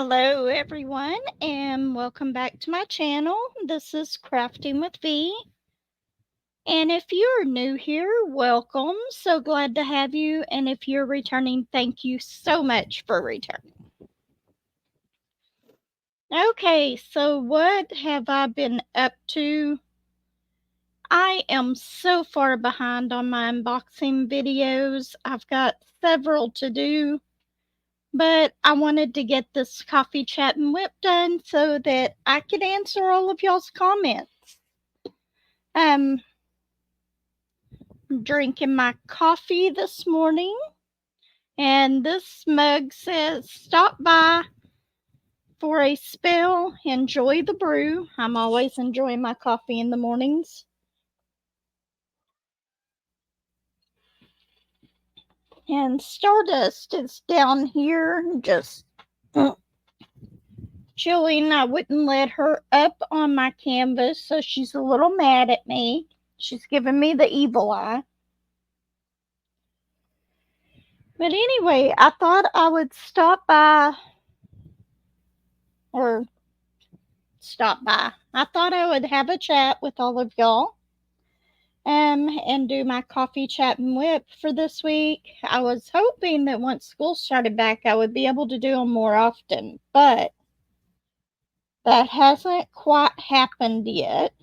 Hello everyone and welcome back to my channel. This is Crafting with V. And if you're new here, welcome. So glad to have you. And if you're returning, thank you so much for returning. Okay, so what have I been up to? I am so far behind on my unboxing videos. I've got several to do. But I wanted to get this coffee chat and whip done so that I could answer all of y'all's comments. Drinking my coffee this morning, and this mug says, "Stop by for a spell, enjoy the brew." I'm always enjoying my coffee in the mornings. And Stardust is down here just chilling. I wouldn't let her up on my canvas, so she's a little mad at me. She's giving me the evil eye. But anyway, I thought I would stop by. I thought I would have a chat with all of y'all. And do my coffee chat and whip for this week. I was hoping that once school started back, I would be able to do them more often, but that hasn't quite happened yet.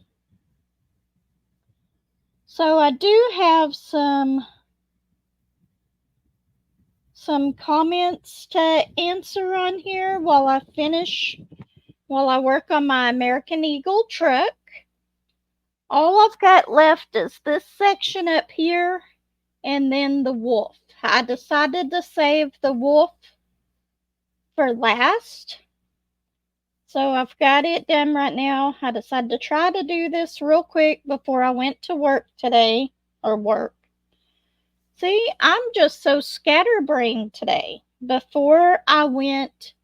So I do have some comments to answer on here while I work on my American Eagle truck. All I've got left is this section up here and then the wolf. I decided to save the wolf for last. So I've got it done right now. I decided to try to do this real quick before I went to work today, See, I'm just so scatterbrained today. Before I went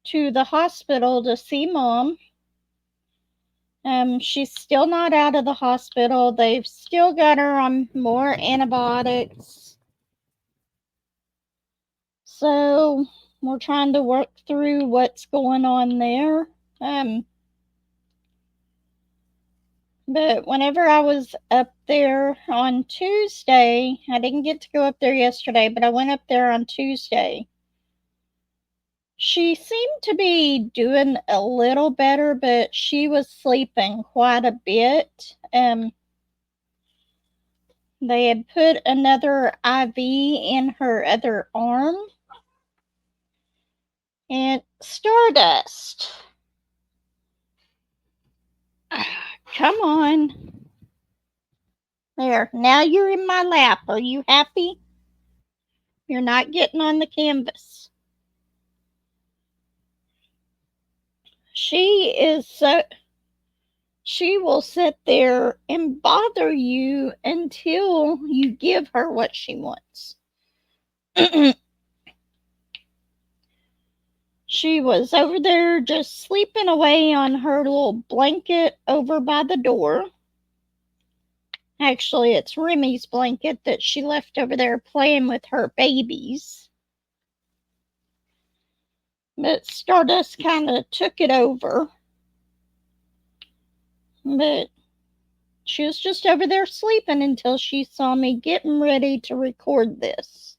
to the hospital to see Mom, she's still not out of the hospital. They've still got her on more antibiotics. So we're trying to work through what's going on there. But whenever I was up there on Tuesday, I didn't get to go up there yesterday, but I went up there on Tuesday. She seemed to be doing a little better, but she was sleeping quite a bit. They had put another IV in her other arm. And Stardust. Come on. There, now you're in my lap. Are you happy? You're not getting on the canvas. She will sit there and bother you until you give her what she wants. She was over there just sleeping away on her little blanket over by the door. Actually, it's Remy's blanket that she left over there playing with her babies. But Stardust kind of took it over. But she was just over there sleeping until she saw me getting ready to record this.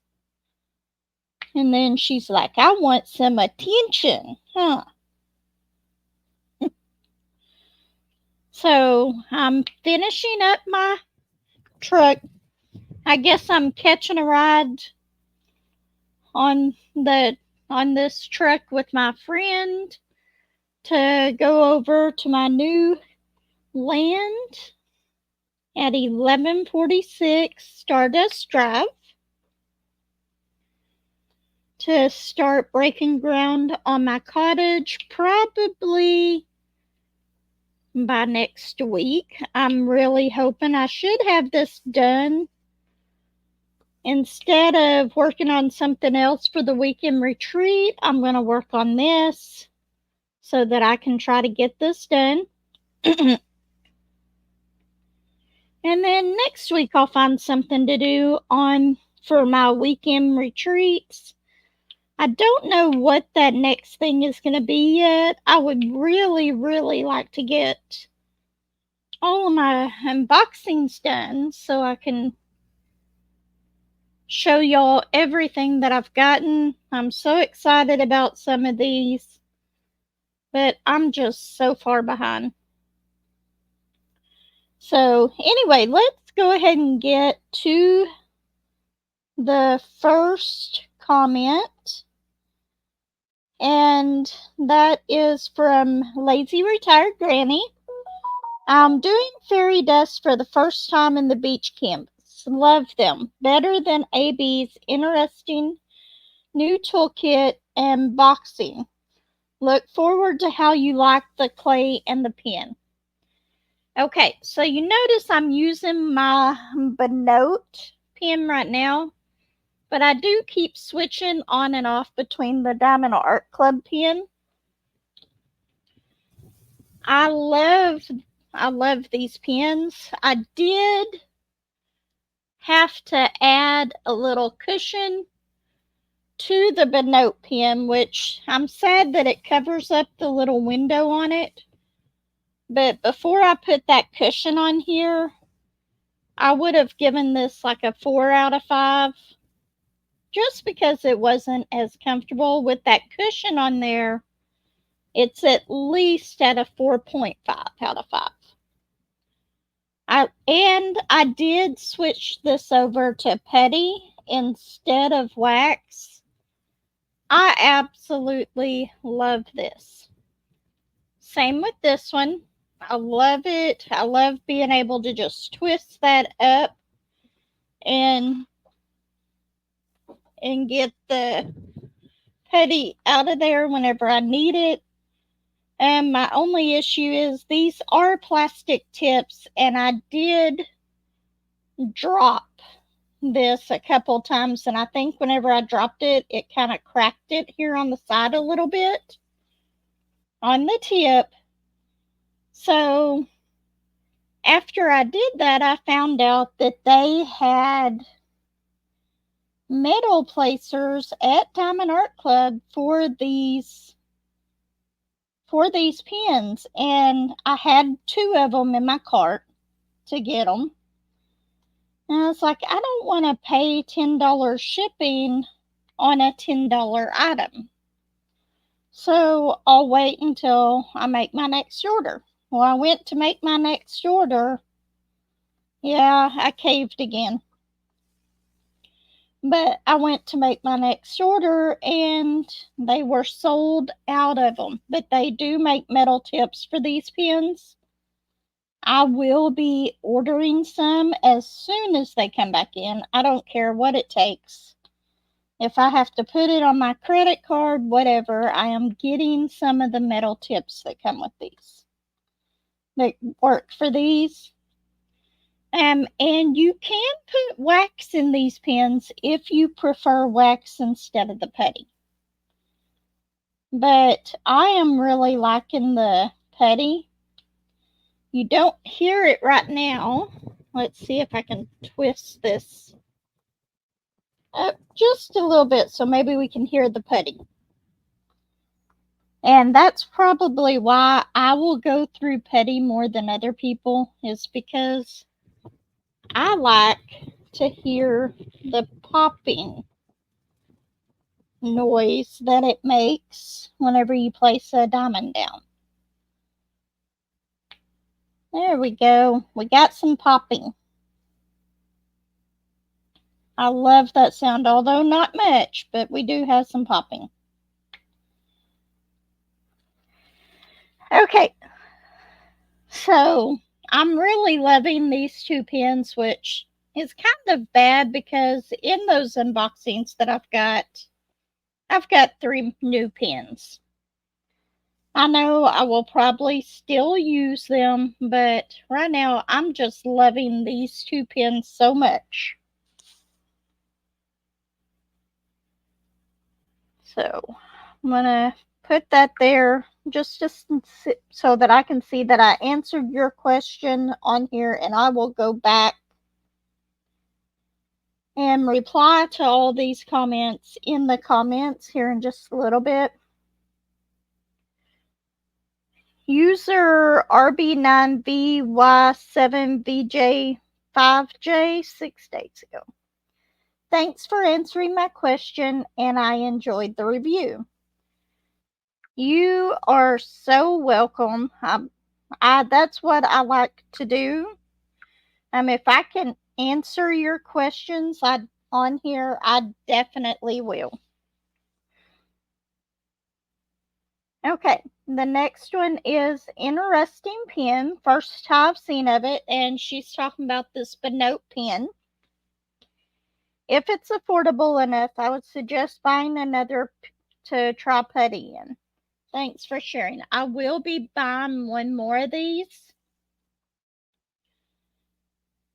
And then she's like, "I want some attention, huh?" So I'm finishing up my truck. I guess I'm catching a ride on this truck with my friend to go over to my new land at 1146 Stardust Drive to start breaking ground on my cottage probably by next week. I'm really hoping I should have this done. Instead of working on something else for the weekend retreat, I'm going to work on this so that I can try to get this done. And then next week I'll find something to do for my weekend retreats. I don't know what that next thing is going to be yet. I would really, really like to get all of my unboxings done so I can show y'all everything that I've gotten. I'm so excited about some of these, but I'm just so far behind. So anyway, let's go ahead and get to the first comment, and that is from Lazy Retired Granny. I'm doing fairy dust for the first time in the beach canvas. Love them. Better than AB's interesting new toolkit and boxing. Look forward to how you like the clay and the pen. Okay, so you notice I'm using my Benote pen right now, but I do keep switching on and off between the Diamond Art Club pen. I love these pens. I did have to add a little cushion to the Benote pen, which I'm sad that it covers up the little window on it. But before I put that cushion on here, I would have given this like a 4 out of 5, just because it wasn't as comfortable. With that cushion on there, it's at least at a 4.5 out of 5. I did switch this over to putty instead of wax. I absolutely love this. Same with this one. I love it. I love being able to just twist that up and get the putty out of there whenever I need it. And my only issue is these are plastic tips, and I did drop this a couple times, and I think whenever I dropped it, it kind of cracked it here on the side a little bit on the tip. So after I did that, I found out that they had metal placers at Diamond Art Club for these pens, and I had 2 of them in my cart to get them. And I was like, I don't want to pay $10 shipping on a $10 item. So I'll wait until I make my next order. Well, I went to make my next order. Yeah, I caved again. But I went to make my next order and they were sold out of them. But they do make metal tips for these pens. I will be ordering some as soon as they come back in. I don't care what it takes. If I have to put it on my credit card, whatever, I am getting some of the metal tips that come with these. That work for these. And you can put wax in these pens if you prefer wax instead of the putty. But I am really liking the putty. You don't hear it right now. Let's see if I can twist this up just a little bit so maybe we can hear the putty. And that's probably why I will go through putty more than other people, is because I like to hear the popping noise that it makes whenever you place a diamond down. There we go. We got some popping. I love that sound, although not much, but we do have some popping. Okay, so I'm really loving these 2 pens, which is kind of bad because in those unboxings that I've got 3 new pens. I know I will probably still use them, but right now I'm just loving these 2 pens so much. So I'm going to put that there just so that I can see that I answered your question on here, and I will go back and reply to all these comments in the comments here in just a little bit. User RB9VY7VJ5J 6 days ago. Thanks for answering my question, and I enjoyed the review. You are so welcome. That's what I like to do. If I can answer your questions on here, I definitely will. Okay, the next one is interesting pen. First time I've seen of it, and she's talking about this Benote pen. If it's affordable enough, I would suggest buying another to try putty in. Thanks for sharing. I will be buying one more of these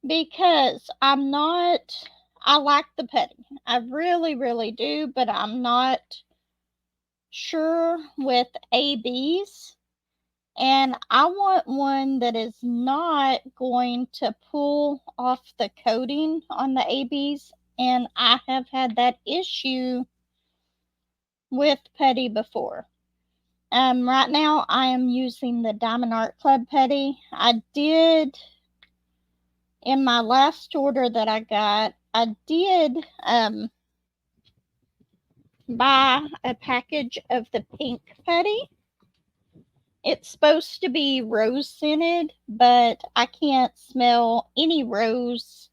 because I like the putty. I really, really do, but I'm not sure with ABs. And I want one that is not going to pull off the coating on the ABs. And I have had that issue with putty before. Right now I am using the Diamond Art Club putty. I did, in my last order that I got, I did buy a package of the pink putty. It's supposed to be rose scented, but I can't smell any rose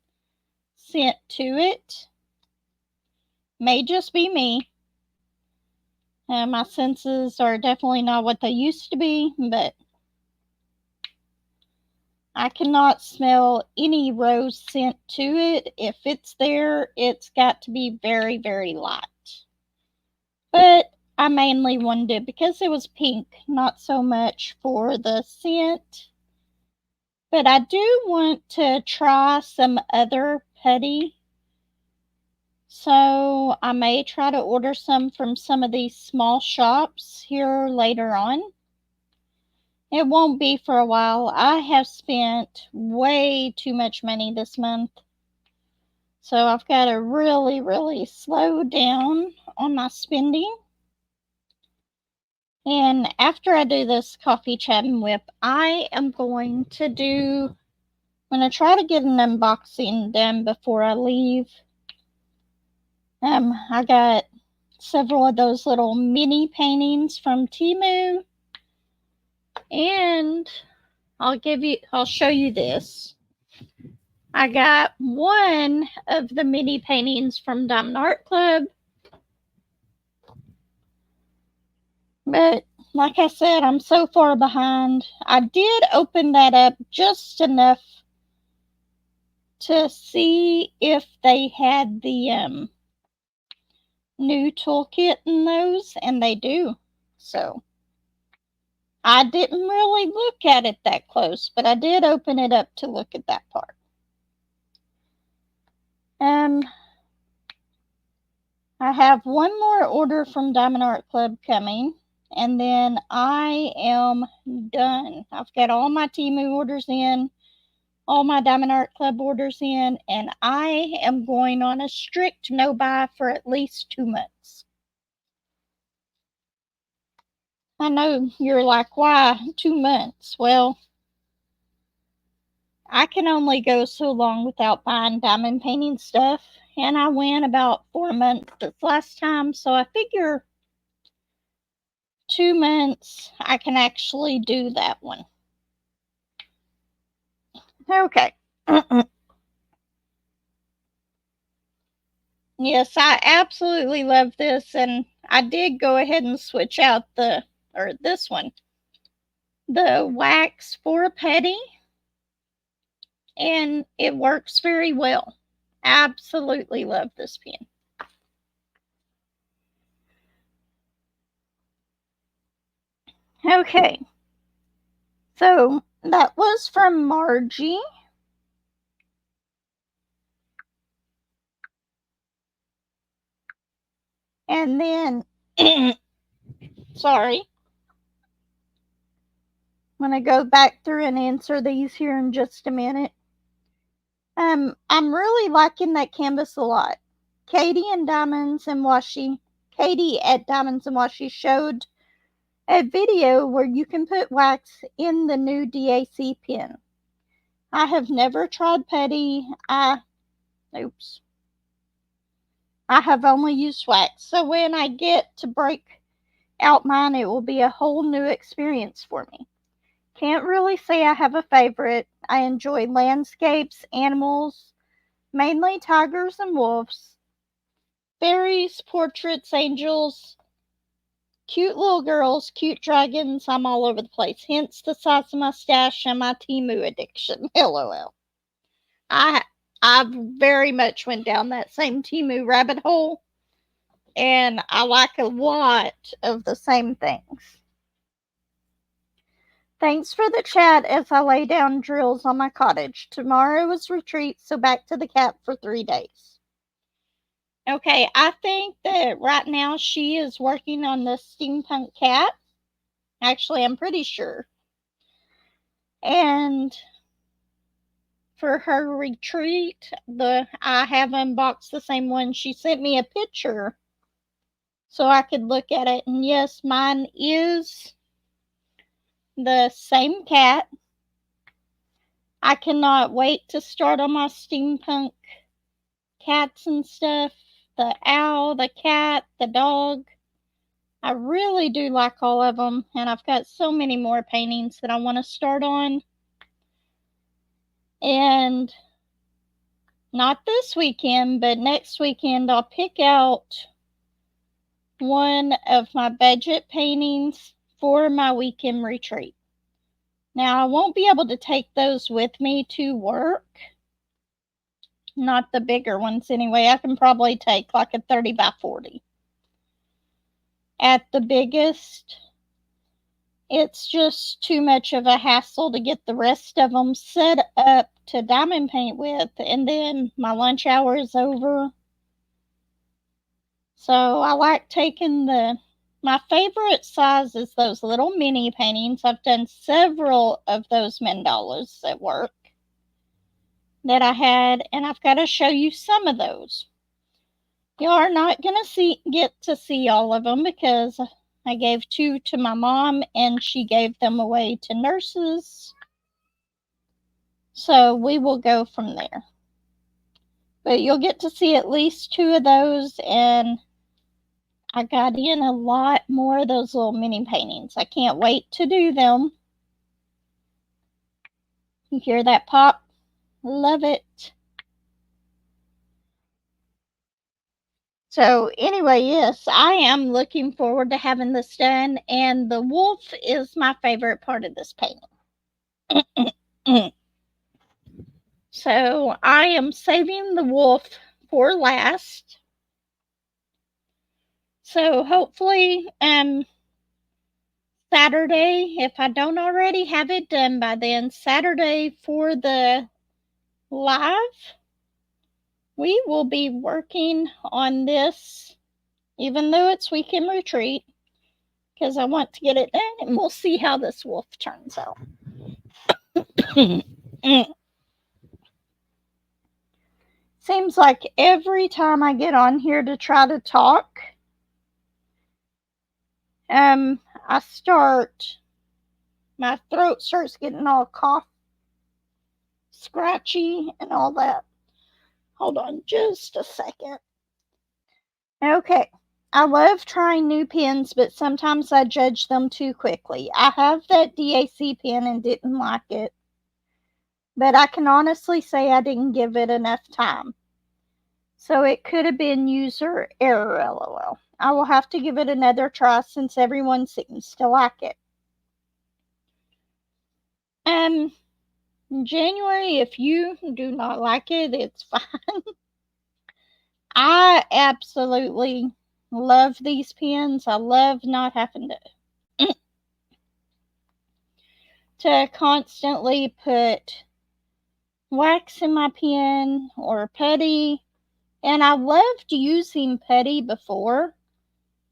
scent to it. May just be me. My senses are definitely not what they used to be, but I cannot smell any rose scent to it. If it's there, it's got to be very, very light. But I mainly wanted it because it was pink, not so much for the scent. But I do want to try some other putty. So I may try to order some from some of these small shops here later on. It won't be for a while. I have spent way too much money this month. So I've got to really, really slow down on my spending. And after I do this coffee chat and whip, I'm going to try to get an unboxing done before I leave. I got several of those little mini paintings from Temu. And I'll show you this. I got one of the mini paintings from Diamond Art Club. But like I said, I'm so far behind. I did open that up just enough to see if they had the new toolkit in those, and they do. So I didn't really look at it that close, but I did open it up to look at that part. I have one more order from Diamond Art Club coming, and then I am done. I've got all my Temu orders in, all my Diamond Art Club orders in, and I am going on a strict no-buy for at least 2 months. I know you're like, why 2 months? Well, I can only go so long without buying diamond painting stuff, and I went about 4 months this last time, so I figure 2 months I can actually do that one. Okay. Yes, I absolutely love this, and I did go ahead and switch out this one, the wax for putty, and it works very well. Absolutely love this pen. Okay, so that was from Margie. And then, sorry, I'm going to go back through and answer these here in just a minute. I'm really liking that canvas a lot. Katie at Diamonds and Washi showed a video where you can put wax in the new DAC pen. I have never tried putty. I have only used wax. So when I get to break out mine, it will be a whole new experience for me. Can't really say I have a favorite. I enjoy landscapes, animals, mainly tigers and wolves, fairies, portraits, angels, cute little girls, cute dragons. I'm all over the place. Hence the size of my stash and my Temu addiction. LOL. I very much went down that same Temu rabbit hole, and I like a lot of the same things. Thanks for the chat as I lay down drills on my cottage. Tomorrow is retreat, so back to the cat for 3 days. Okay, I think that right now she is working on the steampunk cat. Actually, I'm pretty sure. And for her retreat, I have unboxed the same one. She sent me a picture so I could look at it. And yes, mine is the same cat. I cannot wait to start on my steampunk cats and stuff. The owl, the cat, the dog. I really do like all of them, and I've got so many more paintings that I want to start on. And not this weekend, but next weekend I'll pick out one of my budget paintings for my weekend retreat. Now, I won't be able to take those with me to work. Not the bigger ones anyway. I can probably take like a 30 by 40. At the biggest, it's just too much of a hassle to get the rest of them set up to diamond paint with, and then my lunch hour is over. So I like taking my favorite size is those little mini paintings. I've done several of those mandalas at work that I had, and I've got to show you some of those. You are not going to get to see all of them because I gave 2 to my mom and she gave them away to nurses. So we will go from there. But you'll get to see at least 2 of those, and I got in a lot more of those little mini paintings. I can't wait to do them. You hear that pop? Love it. So anyway, yes, I am looking forward to having this done, and the wolf is my favorite part of this painting. So I am saving the wolf for last. So hopefully Saturday, if I don't already have it done by then, Saturday for the live, we will be working on this, even though it's weekend retreat, because I want to get it done, and we'll see how this wolf turns out. Seems like every time I get on here to try to talk, my throat starts getting all cough, scratchy, and all that. Hold on just a second. Okay. I love trying new pens, but sometimes I judge them too quickly. I have that DAC pen and didn't like it, but I can honestly say I didn't give it enough time. So it could have been user error, LOL. I will have to give it another try since everyone seems to like it. January, if you do not like it, it's fine. I absolutely love these pens. I love not having to constantly put wax in my pen or putty. And I loved using putty before.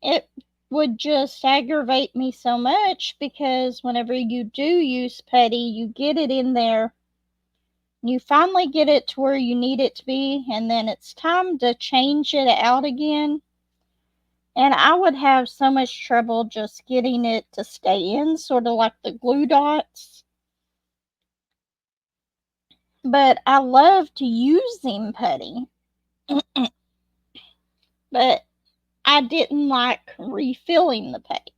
It would just aggravate me so much because whenever you do use putty, you get it in there You finally get it to where you need it to be, and then it's time to change it out again. And I would have so much trouble just getting it to stay in, sort of like the glue dots. But I loved using putty. But I didn't like refilling the putty.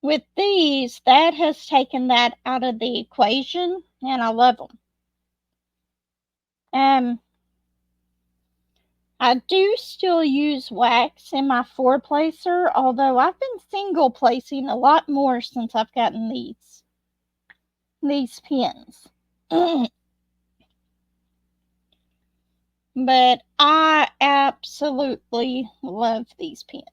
With these, that has taken that out of the equation, and I love them. I do still use wax in my four placer, although I've been single placing a lot more since I've gotten these pins. But I absolutely love these pins.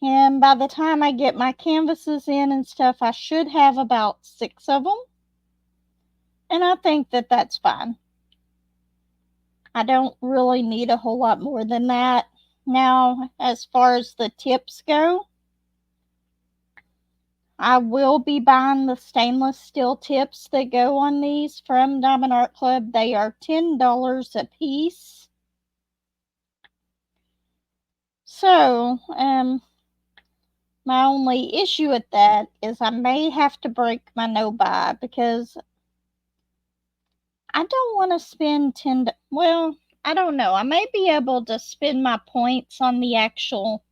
And by the time I get my canvases in and stuff, I should have about 6 of them. And I think that that's fine. I don't really need a whole lot more than that. Now, as far as the tips go, I will be buying the stainless steel tips that go on these from Diamond Art Club. They are $10 a piece. So, my only issue with that is I may have to break my no-buy because I don't want to spend well, I don't know. I may be able to spend my points on the actual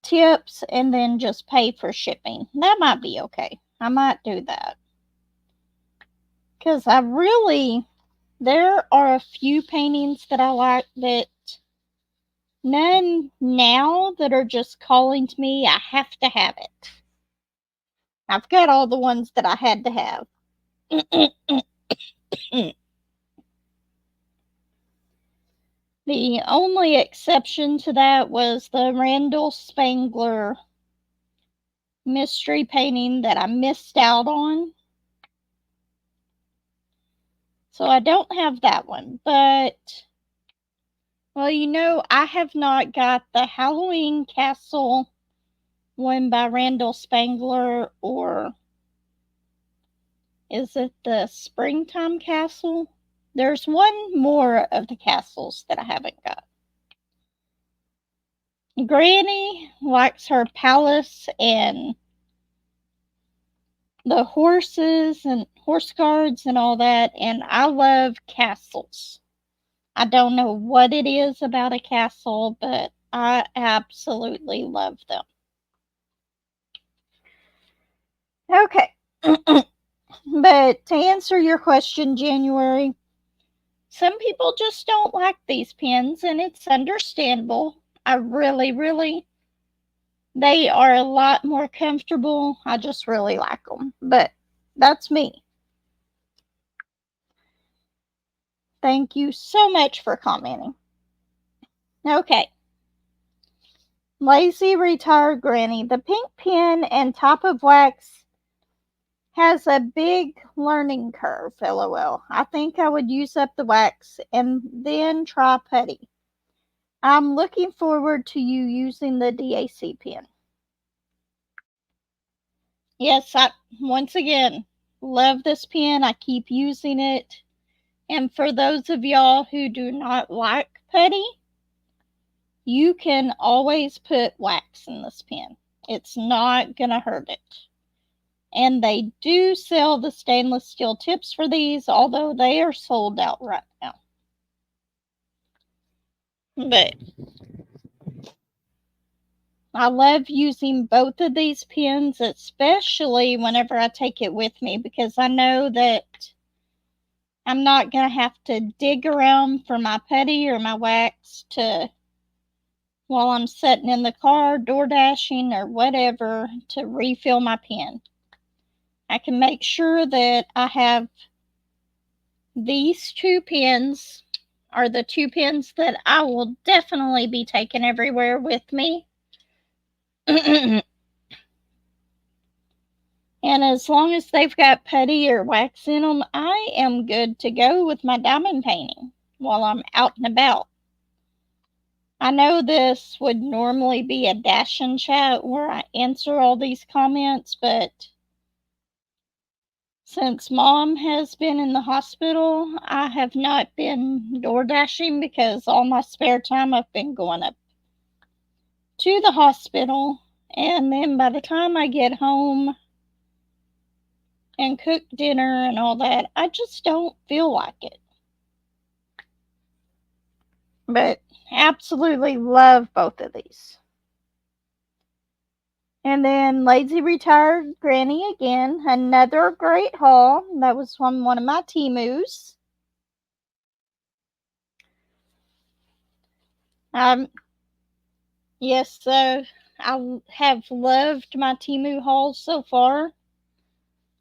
tips and then just pay for shipping. That might be okay. I might do that. Because there are a few paintings that I like that none now that are just calling to me, I have to have it. I've got all the ones that I had to have. The only exception to that was the Randall Spangler mystery painting that I missed out on. So I don't have that one, but, well, I have not got the Halloween Castle one by Randall Spangler, or is it the Springtime Castle? There's one more of the castles that I haven't got. Granny likes her palace and the horses and horse guards and all that, and I love castles. I don't know what it is about a castle, but I absolutely love them. Okay. But to answer your question, January, some people just don't like these pins, and it's understandable. I really, they are a lot more comfortable. I just really like them, but that's me. Thank you so much for commenting. Okay. Lazy Retired Granny. The pink pen and top of wax has a big learning curve, lol. I think I would use up the wax and then try putty. I'm looking forward to you using the DAC pen. Yes, once again, love this pen. I keep using it. And for those of y'all who do not like putty, you can always put wax in this pen. It's not going to hurt it. And they do sell the stainless steel tips for these, although they are sold out right now. But I love using both of these pens, especially whenever I take it with me, because I know that I'm not going to have to dig around for my putty or my wax while I'm sitting in the car, door dashing or whatever, to refill my pen. I can make sure that I have these two pens are the two pens that I will definitely be taking everywhere with me. And as long as they've got putty or wax in them, I am good to go with my diamond painting while I'm out and about. I know this would normally be a dash and chat where I answer all these comments, but Since Mom has been in the hospital, I have not been door dashing because all my spare time I've been going up to the hospital, and then by the time I get home and cook dinner and all that, I just don't feel like it. But absolutely love both of these. And then Lazy Retired Granny again, another great haul. That was from one of my Temus. Yes, I have loved my Temu hauls so far.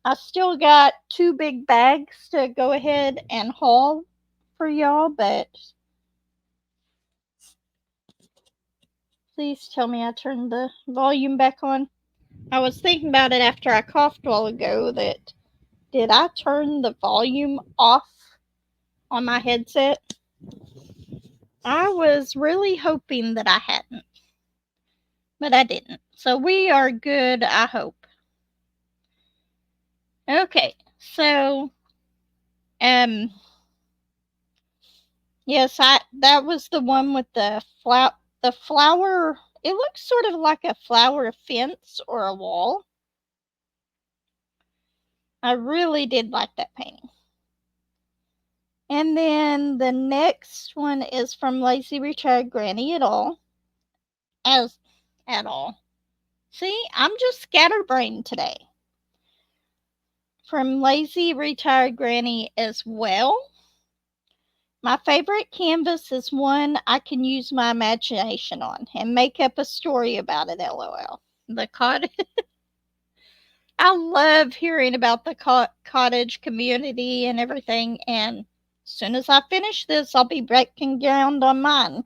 I still got 2 big bags to go ahead and haul for y'all, but please tell me I turned the volume back on. I was thinking about it after I coughed a while ago that did I turn the volume off on my headset? I was really hoping that I hadn't, but I didn't. So we are good, I hope. Okay, so yes, that was the one with the flower. It looks sort of like a flower fence or a wall. I really did like that painting. And then the next one is from Lazy Retired Granny at all. At all. See, I'm just scatterbrained today. From Lazy Retired Granny as well. My favorite canvas is one I can use my imagination on and make up a story about it, lol. The cottage. I love hearing about the cottage community and everything, and as soon as I finish this, I'll be breaking ground on mine.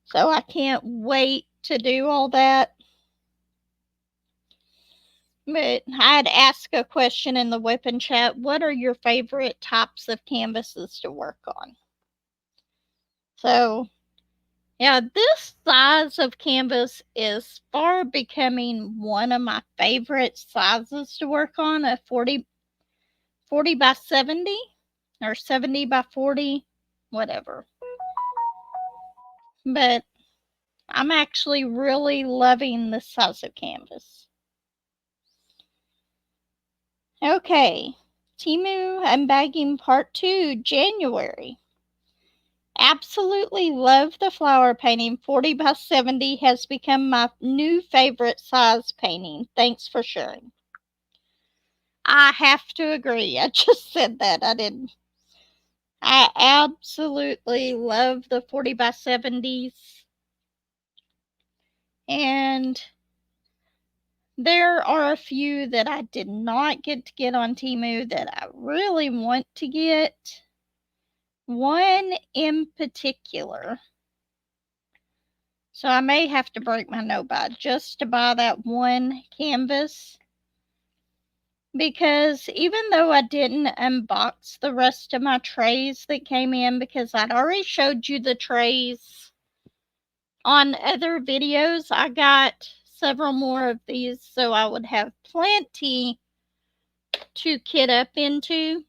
So I can't wait to do all that. But I'd ask a question in the weapon chat. What are your favorite types of canvases to work on? So, yeah, this size of canvas is far becoming one of my favorite sizes to work on, a 40 by 70 or 70 by 40, whatever. But I'm actually really loving this size of canvas. Okay, Temu unbagging part 2, January. Absolutely love the flower painting. 40 by 70 has become my new favorite size painting. Thanks for sharing. I have to agree. I just said that. I didn't. I absolutely love the 40 by 70s. And there are a few that I did not get on Temu that I really want to get. One in particular. So I may have to break my no-buy just to buy that one canvas. Because even though I didn't unbox the rest of my trays that came in, because I'd already showed you the trays on other videos, I got several more of these so I would have plenty to kit up into.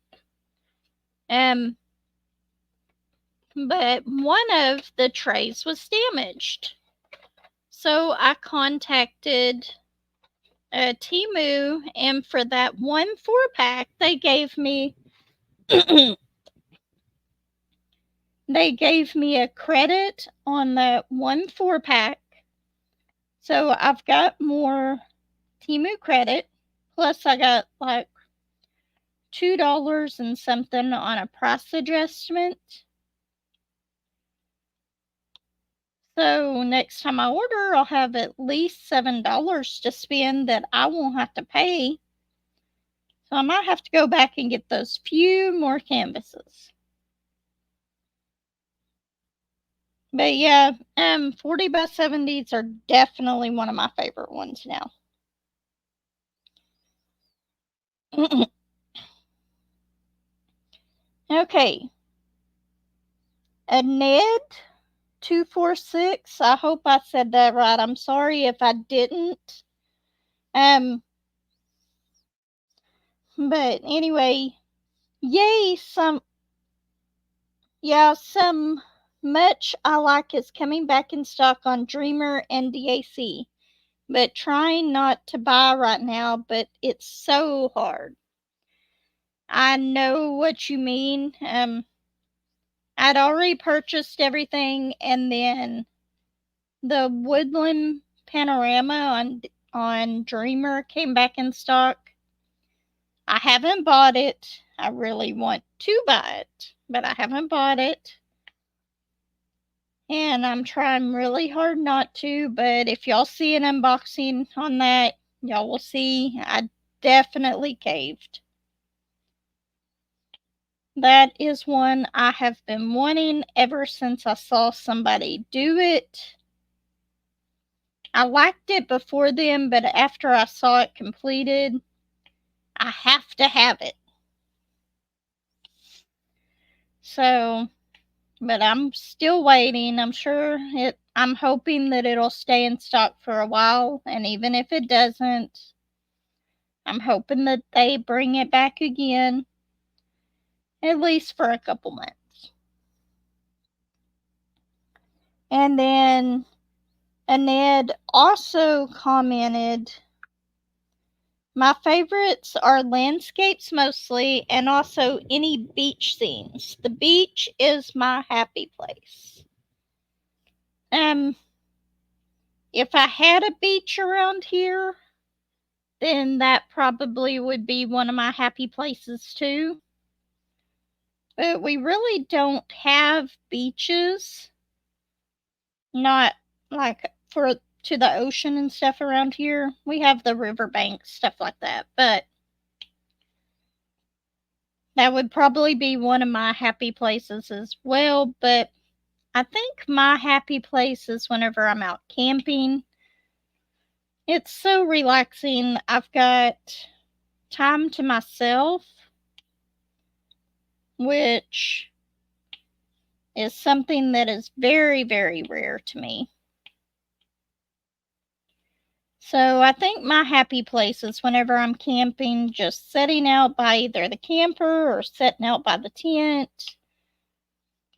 But one of the trays was damaged. So I contacted Temu, and for that one 4-pack, they gave me a credit on that one 4-pack. So I've got more Temu credit. Plus, I got like $2 and something on a price adjustment. So next time I order, I'll have at least $7 to spend that I won't have to pay. So I might have to go back and get those few more canvases. But yeah, 40 by 70s are definitely one of my favorite ones now. Okay. A Ned 246. I hope I said that right. I'm sorry if I didn't. But anyway, yay, some much I like is coming back in stock on Dreamer and DAC. But trying not to buy right now, but it's so hard. I know what you mean. I'd already purchased everything, and then the Woodland Panorama on Dreamer came back in stock. I haven't bought it. I really want to buy it, but I haven't bought it. And I'm trying really hard not to, but if y'all see an unboxing on that, y'all will see I definitely caved. That is one I have been wanting ever since I saw somebody do it. I liked it before then, but after I saw it completed, I have to have it. So, but I'm still waiting. I'm hoping that it'll stay in stock for a while, and even if it doesn't, I'm hoping that they bring it back again, at least for a couple months. And then Aned also commented, my favorites are landscapes mostly, and also any beach scenes. The beach is my happy place. If I had a beach around here, then that probably would be one of my happy places too. But we really don't have beaches, not like to the ocean and stuff around here. We have the riverbank, stuff like that, but that would probably be one of my happy places as well. But I think my happy place is whenever I'm out camping. It's so relaxing. I've got time to myself, which is something that is very, very rare to me. So I think my happy place is whenever I'm camping, just sitting out by either the camper or sitting out by the tent.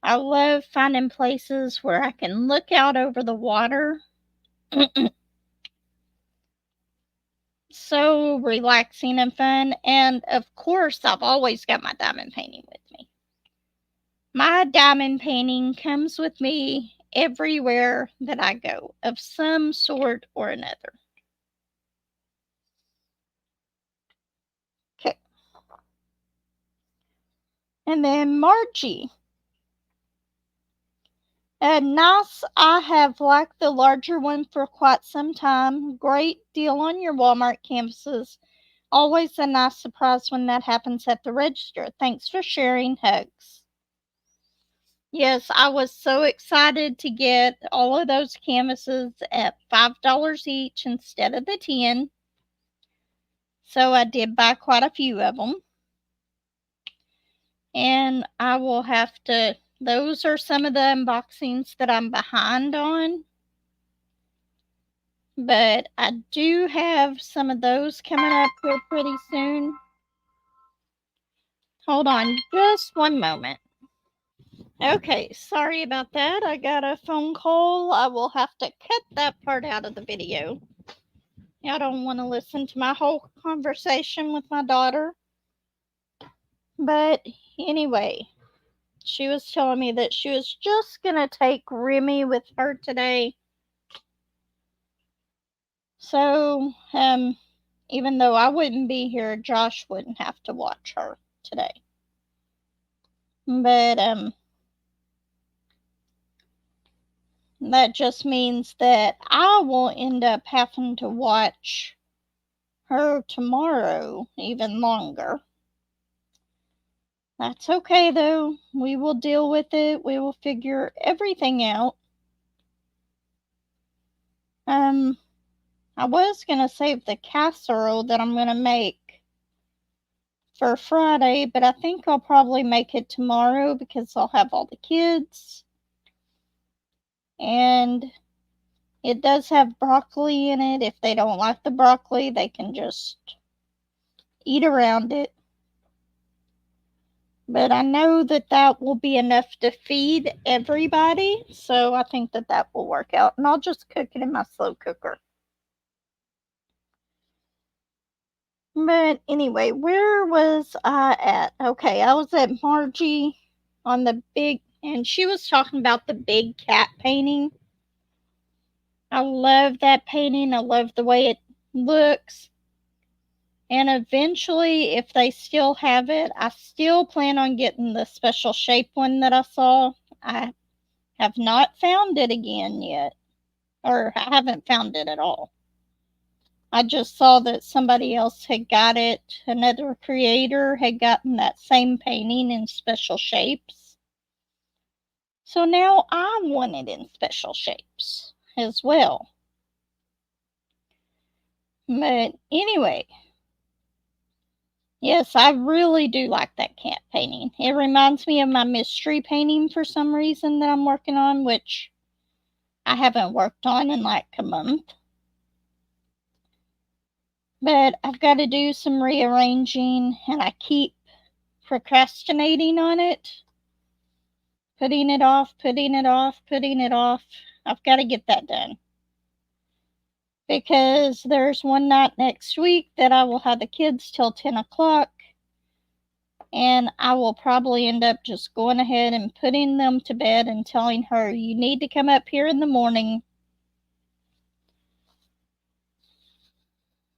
I love finding places where I can look out over the water. So relaxing and fun. And of course, I've always got my diamond painting with me. My diamond painting comes with me everywhere that I go, of some sort or another. Okay. And then Margie. Nice. I have liked the larger one for quite some time. Great deal on your Walmart canvases. Always a nice surprise when that happens at the register. Thanks for sharing. Hugs. Yes, I was so excited to get all of those canvases at $5 each instead of the 10. So I did buy quite a few of them. And I will have to, those are some of the unboxings that I'm behind on. But I do have some of those coming up here pretty soon. Hold on just one moment. Okay, sorry about that. I got a phone call. I will have to cut that part out of the video. I don't want to listen to my whole conversation with my daughter. But anyway, she was telling me that she was just going to take Remy with her today. So, even though I wouldn't be here, Josh wouldn't have to watch her today. But, that just means that I will end up having to watch her tomorrow even longer. That's okay though. We will deal with it. We will figure everything out. I was gonna save the casserole that I'm gonna make for Friday, but I think I'll probably make it tomorrow because I'll have all the kids. And it does have broccoli in it. If they don't like the broccoli, they can just eat around it. But I know that that will be enough to feed everybody, so I think that that will work out. And I'll just cook it in my slow cooker. But anyway, where was I at? Okay, I was at Margie on the big, and she was talking about the big cat painting. I love that painting. I love the way it looks. And eventually, if they still have it, I still plan on getting the special shape one that I saw. I have not found it again yet, or I haven't found it at all. I just saw that somebody else had got it. Another creator had gotten that same painting in special shapes. So now I want it in special shapes as well. But anyway, yes, I really do like that cat painting. It reminds me of my mystery painting for some reason that I'm working on, which I haven't worked on in like a month. But I've got to do some rearranging, and I keep procrastinating on it. Putting it off, putting it off, putting it off. I've got to get that done. Because there's one night next week that I will have the kids till 10 o'clock. And I will probably end up just going ahead and putting them to bed and telling her, you need to come up here in the morning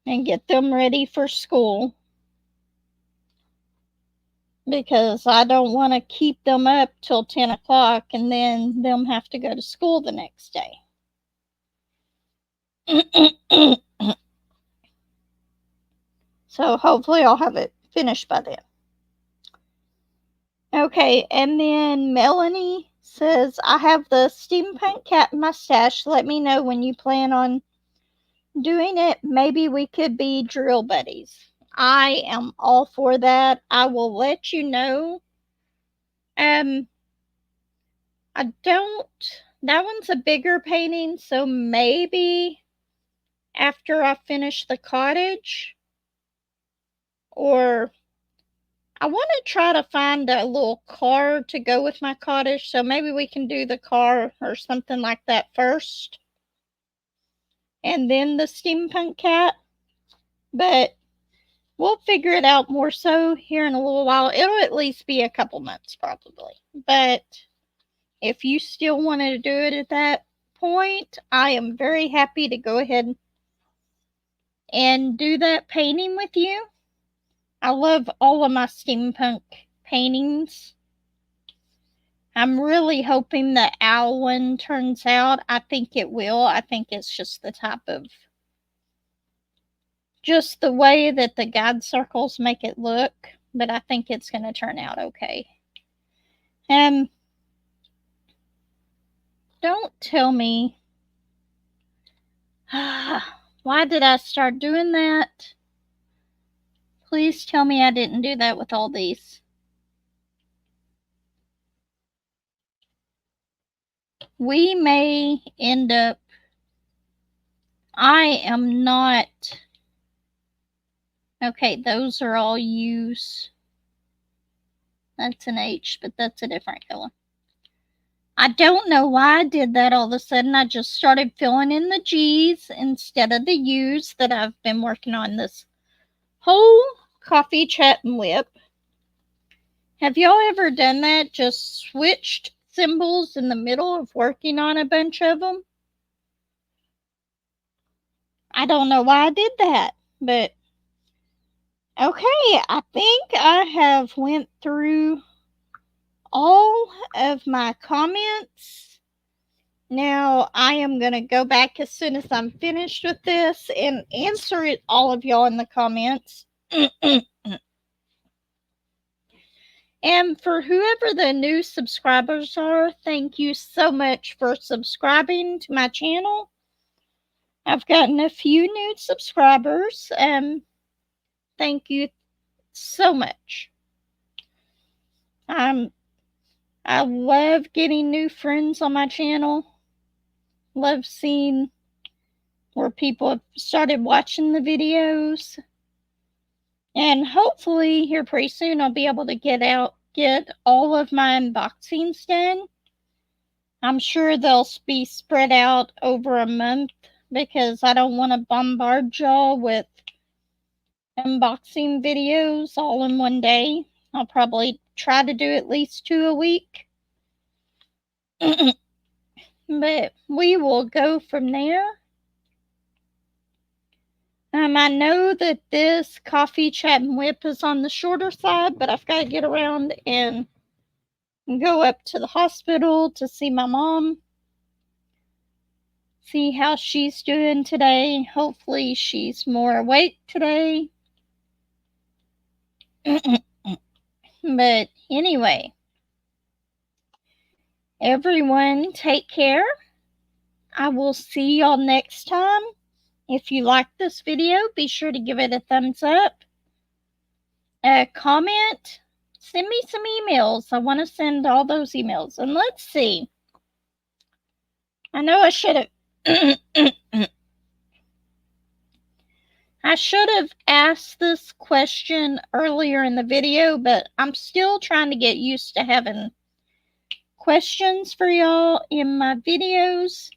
and get them ready for school. Because I don't want to keep them up till 10 o'clock and then them have to go to school the next day. So hopefully I'll have it finished by then. Okay, and then Melanie says, I have the steampunk cat in my stash. Let me know when you plan on doing it. Maybe we could be drill buddies. I am all for that. I will let you know. I don't, that one's a bigger painting, so maybe after I finish the cottage, or I want to try to find a little car to go with my cottage, so maybe we can do the car or something like that first, and then the steampunk cat. But we'll figure it out more so here in a little while. It'll at least be a couple months probably. But if you still wanted to do it at that point, I am very happy to go ahead and do that painting with you. I love all of my steampunk paintings. I'm really hoping the owl one turns out. I think it will. I think it's just the type of, just the way that the guide circles make it look, but I think it's going to turn out okay. Don't tell me. Why did I start doing that? Please tell me I didn't do that with all these. We may end up, I am not, okay, those are all U's. That's an H, but that's a different color. I don't know why I did that all of a sudden. I just started filling in the G's instead of the U's that I've been working on this whole coffee chat and WIP. Have y'all ever done that? Just switched symbols in the middle of working on a bunch of them? I don't know why I did that, but okay, I think I have went through all of my comments. Now I am going to go back as soon as I'm finished with this and answer it, all of y'all in the comments. And for whoever the new subscribers are, thank you so much for subscribing to my channel. I've gotten a few new subscribers. Thank you so much. I love getting new friends on my channel. Love seeing where people have started watching the videos. And hopefully here pretty soon I'll be able to get all of my unboxings done. I'm sure they'll be spread out over a month because I don't want to bombard y'all with unboxing videos all in one day. I'll probably try to do at least 2 a week. But we will go from there. I know that this coffee chat and whip is on the shorter side, but I've got to get around and go up to the hospital to see my mom, see how she's doing today. Hopefully she's more awake today. But anyway, everyone take care. I will see y'all next time. If you like this video, be sure to give it a thumbs up. Comment. Send me some emails. I want to send all those emails. And let's see. I know I should have I should have asked this question earlier in the video, but I'm still trying to get used to having questions for y'all in my videos.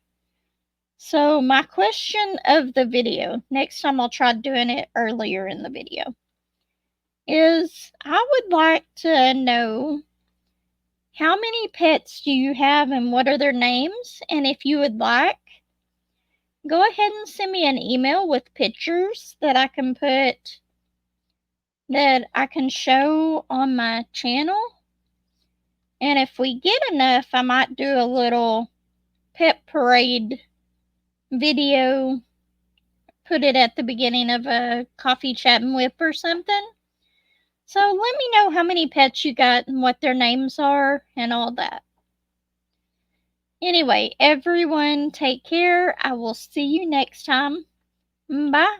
So my question of the video, next time I'll try doing it earlier in the video, is I would like to know how many pets do you have and what are their names? And if you would like, go ahead and send me an email with pictures that I can show on my channel. And if we get enough, I might do a little pet parade video, put it at the beginning of a coffee chat and whip or something. So let me know how many pets you got and what their names are and all that. Anyway, everyone take care. I will see you next time. Bye.